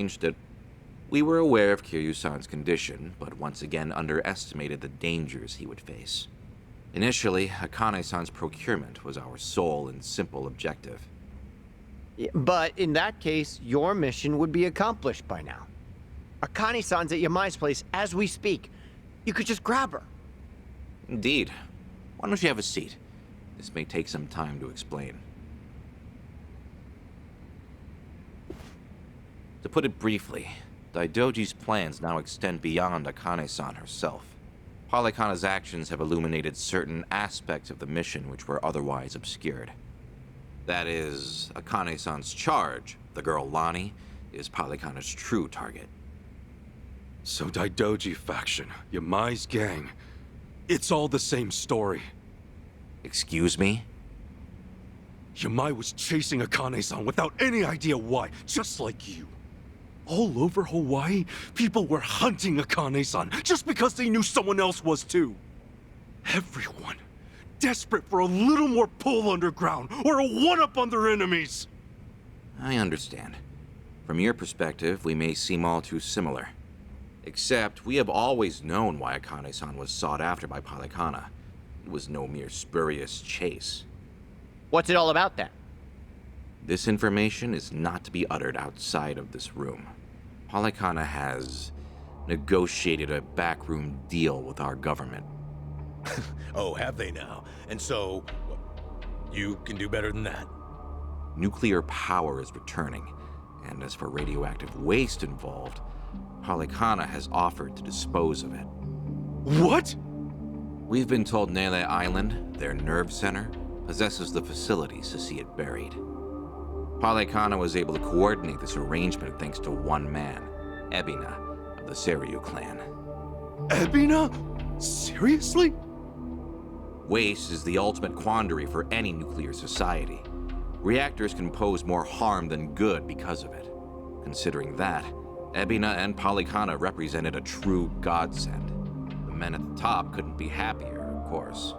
Changed it. We were aware of Kiryu-san's condition, but once again underestimated the dangers he would face. Initially, Akane-san's procurement was our sole and simple objective. But in that case, your mission would be accomplished by now. Akane-san's at Yamai's place as we speak. You could just grab her. Indeed. Why don't you have a seat? This may take some time to explain. To put it briefly, Daidoji's plans now extend beyond Akane-san herself. Polykhana's actions have illuminated certain aspects of the mission which were otherwise obscured. That is, Akane-san's charge, the girl Lani, is Polykhana's true target. So Daidoji faction, Yamai's gang, it's all the same story. Excuse me? Yamai was chasing Akane-san without any idea why, just like you. All over Hawaii, people were hunting Akane-san just because they knew someone else was too. Everyone, desperate for a little more pull underground or a one-up on their enemies. I understand. From your perspective, we may seem all too similar. Except, we have always known why Akane-san was sought after by Polykhana. It was no mere spurious chase. What's it all about then? This information is not to be uttered outside of this room. Polykhana has negotiated a backroom deal with our government. Oh, have they now? And so, you can do better than that? Nuclear power is returning, and as for radioactive waste involved, Polykhana has offered to dispose of it. What? We've been told Nele Island, their nerve center, possesses the facilities to see it buried. Polykhana was able to coordinate this arrangement thanks to one man, Ebina, of the Seiryu clan. Ebina? Seriously? Waste is the ultimate quandary for any nuclear society. Reactors can pose more harm than good because of it. Considering that, Ebina and Polykhana represented a true godsend. The men at the top couldn't be happier, of course.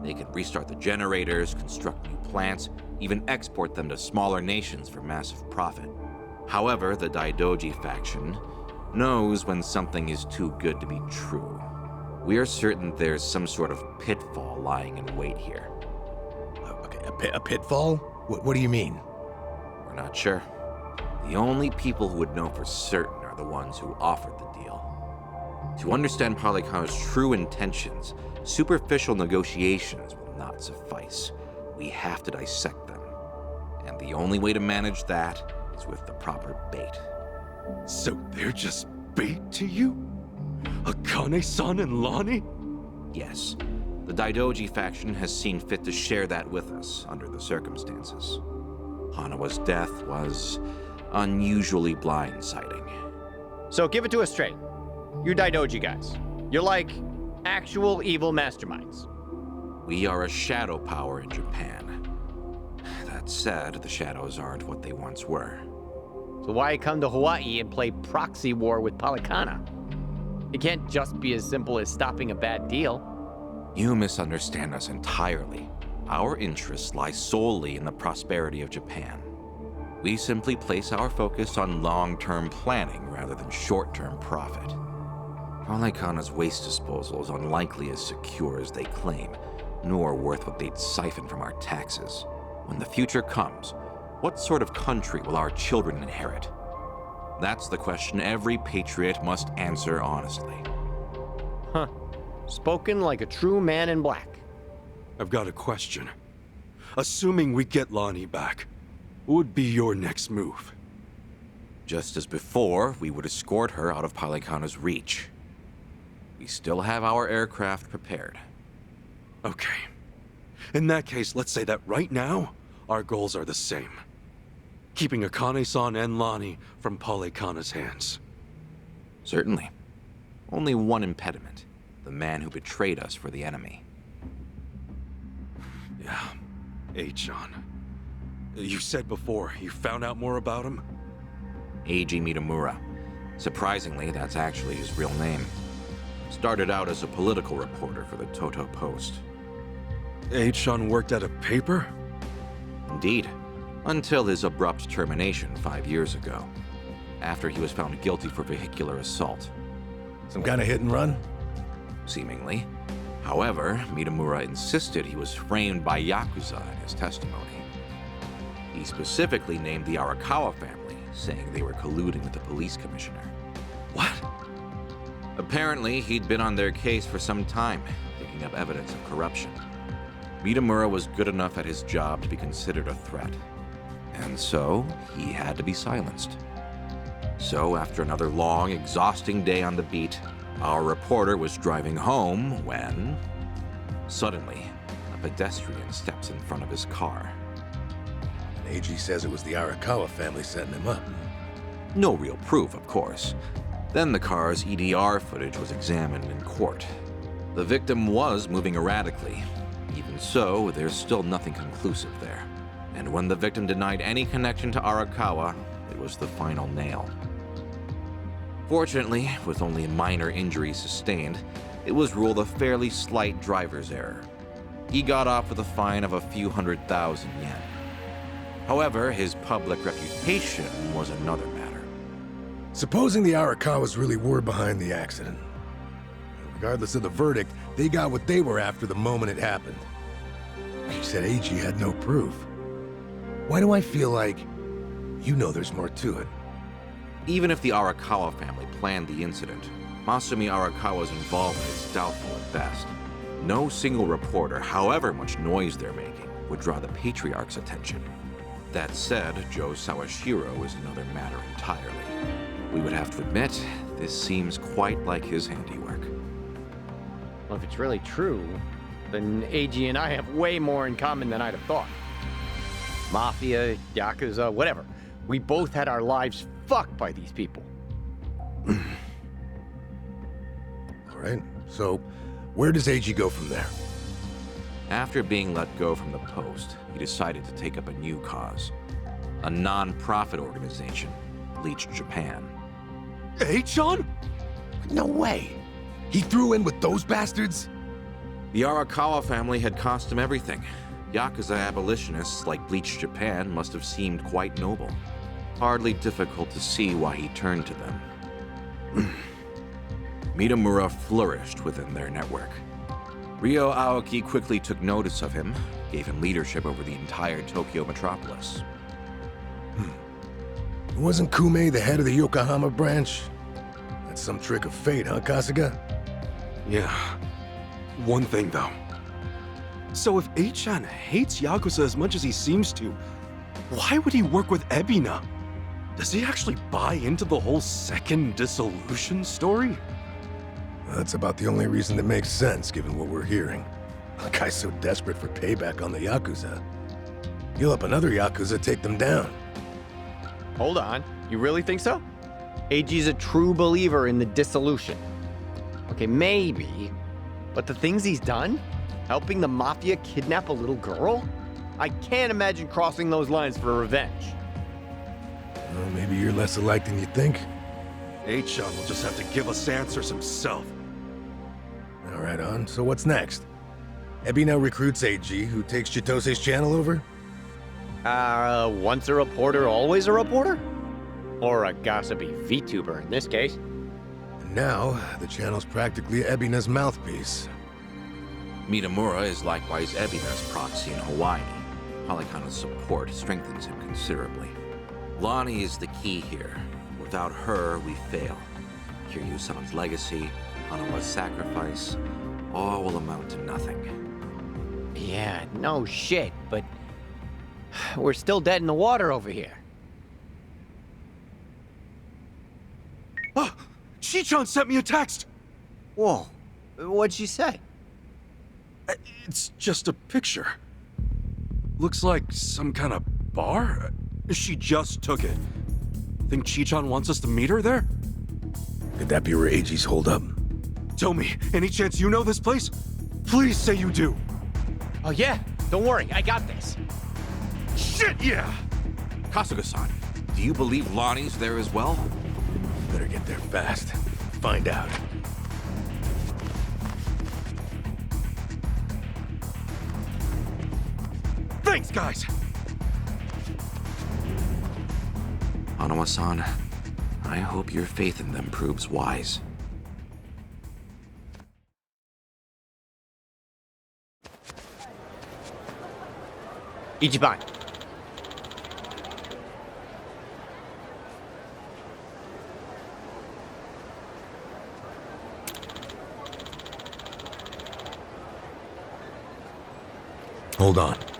They can restart the generators, construct new plants, even export them to smaller nations for massive profit. However, the Daidoji faction knows when something is too good to be true. We are certain there's some sort of pitfall lying in wait here. Okay, a pitfall? What do you mean? We're not sure. The only people who would know for certain are the ones who offered the deal. To understand Polykhana's true intentions, superficial negotiations will not suffice. We have to dissect them. And the only way to manage that is with the proper bait. So they're just bait to you? Akane-san and Lani? Yes, the Daidoji faction has seen fit to share that with us under the circumstances. Hanawa's death was unusually blindsiding. So give it to us straight. You Daidoji guys. You're like actual evil masterminds. We are a shadow power in Japan. That said, the shadows aren't what they once were. So why come to Hawaii and play proxy war with Polykhana? It can't just be as simple as stopping a bad deal. You misunderstand us entirely. Our interests lie solely in the prosperity of Japan. We simply place our focus on long-term planning rather than short-term profit. Polykhana's waste disposal is unlikely as secure as they claim, nor worth what they'd siphon from our taxes. When the future comes, what sort of country will our children inherit? That's the question every patriot must answer honestly. Huh. Spoken like a true man in black. I've got a question. Assuming we get Lani back, what would be your next move? Just as before, we would escort her out of Polykhana's reach. We still have our aircraft prepared. Okay. In that case, let's say that right now, our goals are the same. Keeping Akane-san and Lani from Polykhana's hands. Certainly. Only one impediment. The man who betrayed us for the enemy. Yeah. Eichan. You said before, you found out more about him? Eiji Mitamura. Surprisingly, that's actually his real name. Started out as a political reporter for the Toto Post. Eichan worked at a paper? Indeed. Until his abrupt termination 5 years ago. after he was found guilty for vehicular assault. Some kind of hit and run? Seemingly. However, Mitamura insisted he was framed by Yakuza in his testimony. He specifically named the Arakawa family, saying they were colluding with the police commissioner. What? Apparently, he'd been on their case for some time, digging up evidence of corruption. Mitamura was good enough at his job to be considered a threat, and so he had to be silenced. So, after another long, exhausting day on the beat, our reporter was driving home when, suddenly, a pedestrian steps in front of his car. And AG says it was the Arakawa family setting him up. No real proof, of course. Then the car's EDR footage was examined in court. The victim was moving erratically. Even so, there's still nothing conclusive there. And when the victim denied any connection to Arakawa, it was the final nail. Fortunately, with only minor injuries sustained, it was ruled a fairly slight driver's error. He got off with a fine of a few 100,000 yen. However, his public reputation was another matter. Supposing the Arakawas really were behind the accident. Regardless of the verdict, they got what they were after the moment it happened. She said AG had no proof. Why do I feel like you know there's more to it? Even if the Arakawa family planned the incident, Masumi Arakawa's involvement is doubtful at best. No single reporter, however much noise they're making, would draw the Patriarch's attention. That said, Joe Sawashiro is another matter entirely. We would have to admit, this seems quite like his handiwork. Well, if it's really true, then AG and I have way more in common than I'd have thought. Mafia, Yakuza, whatever. We both had our lives fucked by these people. All right, so where does AG go from there? After being let go from the post, he decided to take up a new cause. A non-profit organization, Bleach Japan. Eichon? No way! He threw in with those bastards? The Arakawa family had cost him everything. Yakuza abolitionists like Bleach Japan must have seemed quite noble. Hardly difficult to see why he turned to them. Mitamura flourished within their network. Ryo Aoki quickly took notice of him, gave him leadership over the entire Tokyo metropolis. Wasn't Kume the head of the Yokohama branch? That's some trick of fate, huh, Kasuga? Yeah. One thing, though. So if Eichan hates Yakuza as much as he seems to, why would he work with Ebina? Does he actually buy into the whole second dissolution story? That's about the only reason that makes sense, given what we're hearing. A guy's so desperate for payback on the Yakuza. He'll help another Yakuza take them down. Hold on, you really think so? AG's a true believer in the dissolution. Okay, maybe, but the things he's done? Helping the Mafia kidnap a little girl? I can't imagine crossing those lines for revenge. Well, maybe you're less alike than you think. Eichan will just have to give us answers himself. All right, on. So what's next? Ebi now recruits AG, who takes Chitose's channel over? Once a reporter, always a reporter? Or a gossipy VTuber in this case. And now, the channel's practically Ebina's mouthpiece. Mitamura is likewise Ebina's proxy in Hawaii. Polycona's support strengthens him considerably. Lonnie is the key here. Without her, we fail. Kiryu-san's legacy, Hanawa's sacrifice, all will amount to nothing. Yeah, no shit, but we're still dead in the water over here. Ah! Chichan sent me a text! Whoa, what'd she say? It's just a picture. Looks like some kind of bar? She just took it. Think Chichan wants us to meet her there? Could that be where AG's hold up? Tell me, any chance you know this place? Please say you do. Oh yeah, don't worry, I got this. Shit, yeah! Kasuga-san, do you believe Lonnie's there as well? Better get there fast. Find out. Thanks, guys! Hanawa-san, I hope your faith in them proves wise. Ichiban. Hold on.